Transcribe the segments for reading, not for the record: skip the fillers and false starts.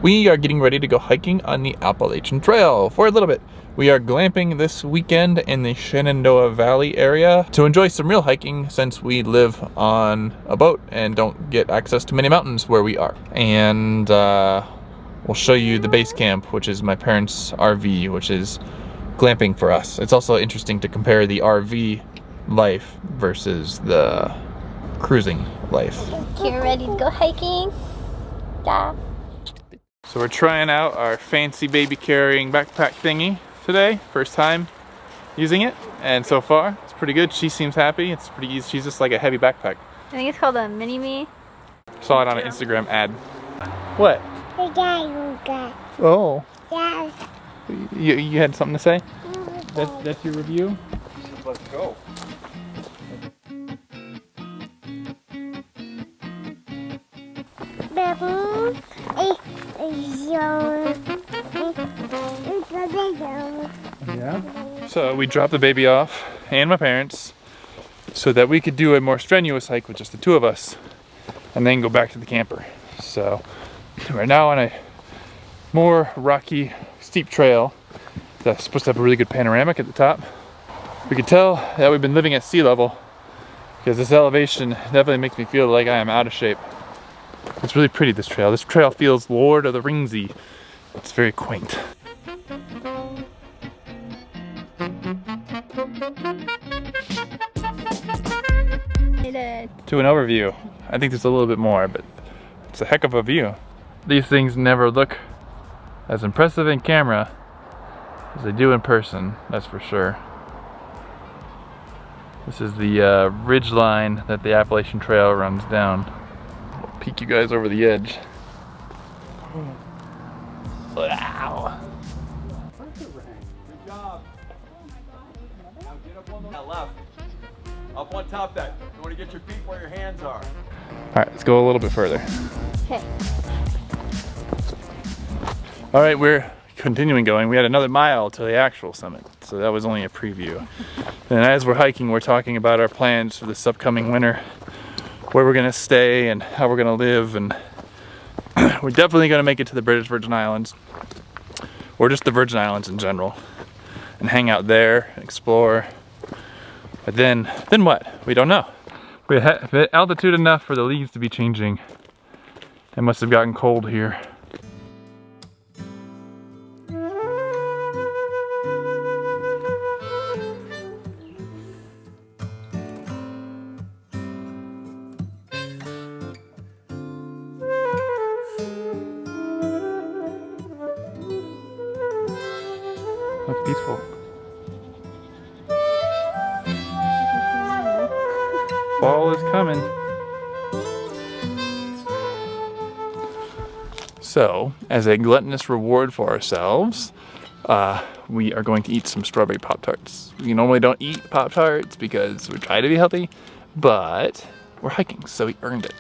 We are getting ready to go hiking on the Appalachian Trail for a little bit. We are glamping this weekend in the Shenandoah Valley area to enjoy some real hiking since we live on a boat and don't get access to many mountains where we are. And we'll show you the base camp, which is my parents' RV, which is glamping for us. It's also interesting to compare the RV life versus the cruising life. You're ready to go hiking? Yeah. So we're trying out our fancy baby carrying backpack thingy today. First time using it, and so far it's pretty good. She seems happy. It's pretty easy. She's just like a heavy backpack. I think it's called a mini-me. Saw it on an Instagram ad. What? Oh. Yeah. You had something to say? That's your review? Let's go. Yeah. So we dropped the baby off and my parents so that we could do a more strenuous hike with just the two of us and then go back to the camper. So we're now on a more rocky, steep trail that's supposed to have a really good panoramic at the top. We can tell that we've been living at sea level because this elevation definitely makes me feel like I am out of shape. It's really pretty, this trail. This trail feels Lord of the Ringsy. It's very quaint. To an overview. I think there's a little bit more, but it's a heck of a view. These things never look as impressive in camera as they do in person, that's for sure. This is the ridge line that the Appalachian Trail runs down. I'll peek you guys over the edge. Wow. Good job. Now get up on that left. Up on top of that. You want to get your feet where your hands are. Alright, let's go a little bit further. Okay. Alright, we're continuing going. We had another mile to the actual summit, so that was only a preview. And as we're hiking, we're talking about our plans for this upcoming winter, where we're gonna stay and how we're gonna live, and we're definitely gonna make it to the British Virgin Islands, or just the Virgin Islands in general, and hang out there, and explore. But then what? We don't know. We hit altitude enough for the leaves to be changing. It must have gotten cold here. Looks peaceful. Fall is coming. So, as a gluttonous reward for ourselves, we are going to eat some strawberry Pop-Tarts. We normally don't eat Pop-Tarts because we try to be healthy, but we're hiking, so we earned it.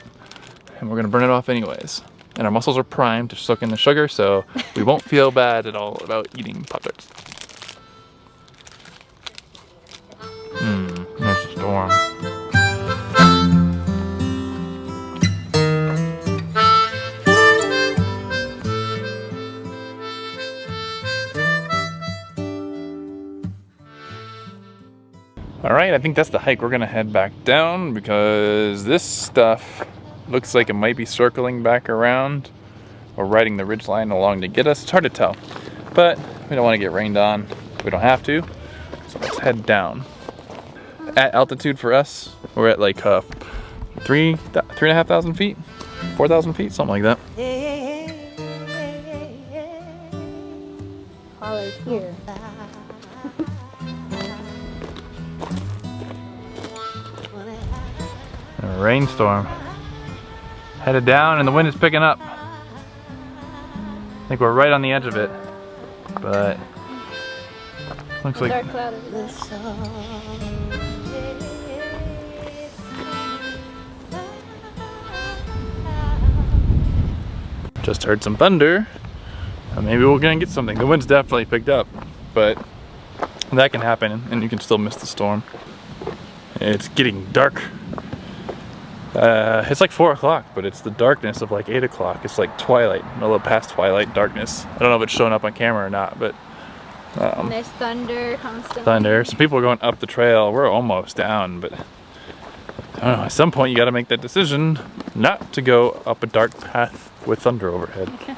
And we're gonna burn it off anyways. And our muscles are primed to soak in the sugar, so we won't feel bad at all about eating Pop-Tarts. There's a storm. Alright, I think that's the hike. We're gonna head back down because this stuff looks like it might be circling back around or riding the ridgeline along to get us. It's hard to tell, but we don't want to get rained on. We don't have to, so let's head down. At altitude for us, we're at like 3,500 feet, 4,000 feet, something like that. Follow here. A rainstorm. Headed down and the wind is picking up. I think we're right on the edge of it, but looks like Dark cloud over there. just heard some thunder. Maybe we're gonna get something. The wind's definitely picked up, but that can happen and you can still miss the storm. It's getting dark. It's like 4 o'clock, but it's the darkness of like 8 o'clock. It's like twilight, a little past twilight darkness. I don't know if it's showing up on camera or not, but And there's thunder constantly. thunder. Some people are going up the trail. We're almost down, but I don't know. At some point, you got to make that decision not to go up a dark path with thunder overhead. Okay.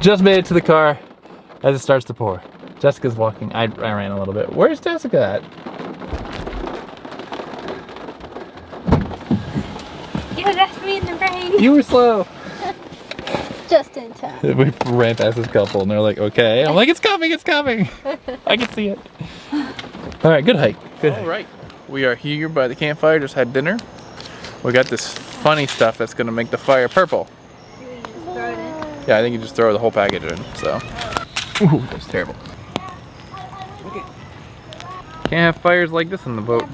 Just made it to the car as it starts to pour. Jessica's walking. I ran a little bit. Where's Jessica at? You left me in the rain. You were slow. Just in time. We ran past this couple and they're like, okay. I'm like, it's coming, it's coming. I can see it. All right, good hike. Good. All right, we are here by the campfire, just had dinner. We got this funny stuff that's gonna make the fire purple. You just throw it in. Yeah, I think you just throw the whole package in, so. Ooh, that's terrible. Can't have fires like this on the boat.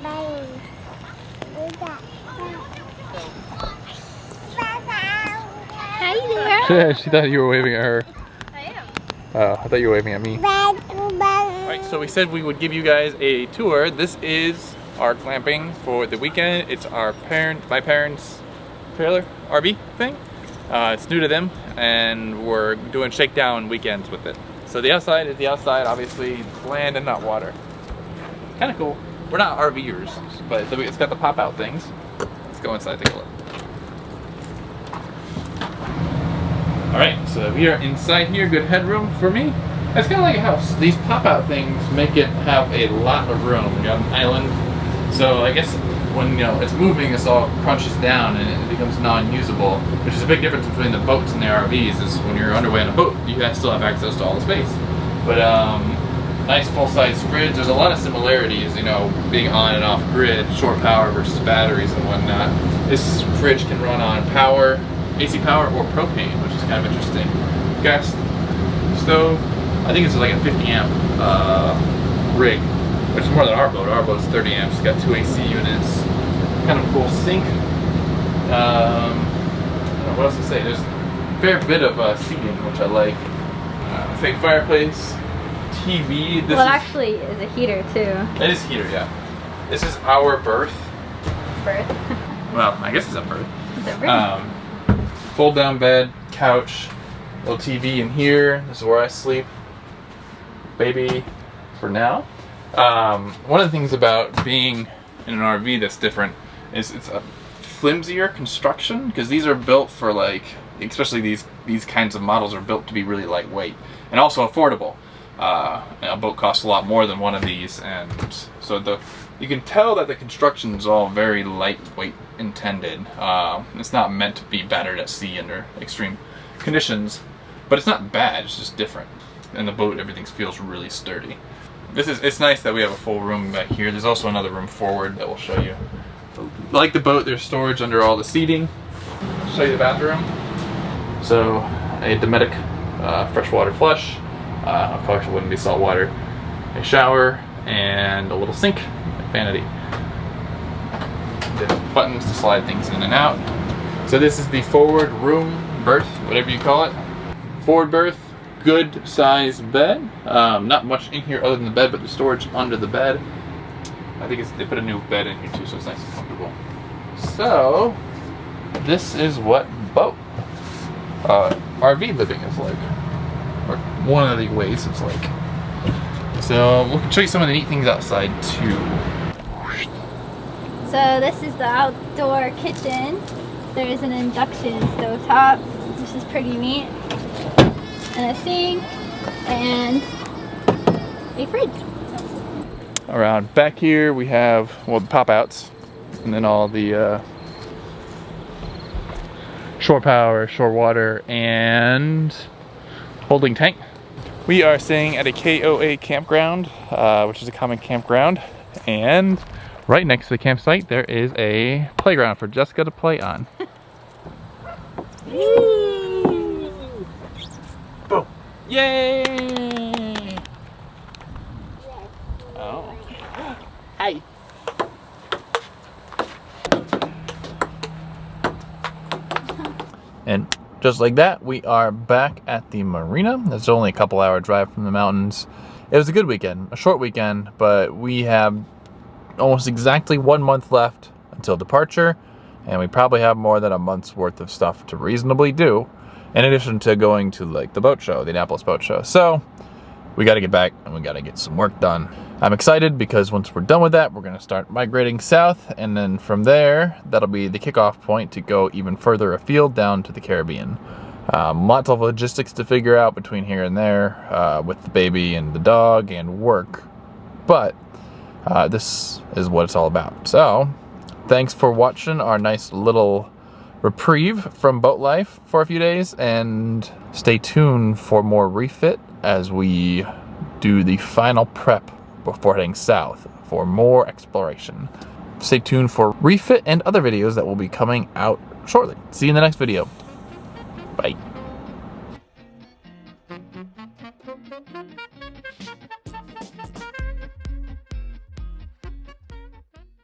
Hi there. She thought you were waving at her. I am. I thought you were waving at me. Alright, so we said we would give you guys a tour. This is our glamping for the weekend. It's my parents' trailer, RV thing. It's new to them, and we're doing shakedown weekends with it. So the outside is the outside, obviously it's land and not water. Kind of cool. We're not RVers, but it's got the pop-out things. Let's go inside, take a look. Alright, so we are inside here, good headroom for me. It's kind of like a house. These pop-out things make it have a lot of room. You got an island, so I guess when it's moving, this all crunches down and it becomes non-usable, which is a big difference between the boats and the RVs. Is when you're underway on a boat, you guys still have access to all the space. But nice full-size fridge. There's a lot of similarities, being on and off grid, short power versus batteries and whatnot. This fridge can run on power, AC power, or propane, which is kind of interesting. Gas stove, I think it's like a 50 amp rig, which is more than our boat. Our boat's 30 amps. It's got 2 AC units. Kind of cool sink. I don't know what else to say. There's a fair bit of seating, which I like. Fake fireplace, TV. Well, actually, is a heater too. It is a heater, yeah. This is our berth. Berth. Well, I guess it's a berth. Is it berth? Fold down bed, couch, little TV in here. This is where I sleep. Baby, for now. One of the things about being in an RV that's different is it's a flimsier construction, because these are built for especially these kinds of models are built to be really lightweight and also affordable. A boat costs a lot more than one of these, and so you can tell that the construction is all very lightweight intended. It's not meant to be battered at sea under extreme conditions, but it's not bad, it's just different. In the boat, everything feels really sturdy. It's nice that we have a full room back here. There's also another room forward that we'll show you. Like the boat, there's storage under all the seating. I'll show you the bathroom. So, a Dometic freshwater flush. Of course, it wouldn't be salt water. A shower and a little sink, vanity. The buttons to slide things in and out. So this is the forward room, berth, whatever you call it. Forward berth, good size bed. Not much in here other than the bed, but the storage under the bed. I think they put a new bed in here too, so it's nice and comfortable. So, this is what boat RV living is like. Or one of the ways it's like. So we can show you some of the neat things outside too. So this is the outdoor kitchen. There is an induction stovetop, which is pretty neat, and a sink, and a fridge. Around back here we have, well, the pop-outs, and then all the shore power, shore water, and holding tank. We are staying at a KOA campground, which is a common campground, and right next to the campsite there is a playground for Jessica to play on. Boom! Yay! Oh. Hi! And just like that, we are back at the marina. It's only a couple hour drive from the mountains. It was a good weekend, a short weekend, but we have almost exactly 1 month left until departure, and we probably have more than a month's worth of stuff to reasonably do, in addition to going to like the boat show, the Annapolis Boat Show. So we got to get back and we got to get some work done. I'm excited because once we're done with that, we're going to start migrating south, and then from there, that'll be the kickoff point to go even further afield down to the Caribbean. Lots of logistics to figure out between here and there with the baby and the dog and work, but this is what it's all about. So thanks for watching our nice little reprieve from boat life for a few days, and stay tuned for more refit as we do the final prep before heading south for more exploration. Stay tuned for refit and other videos that will be coming out shortly. See you in the next video. Bye.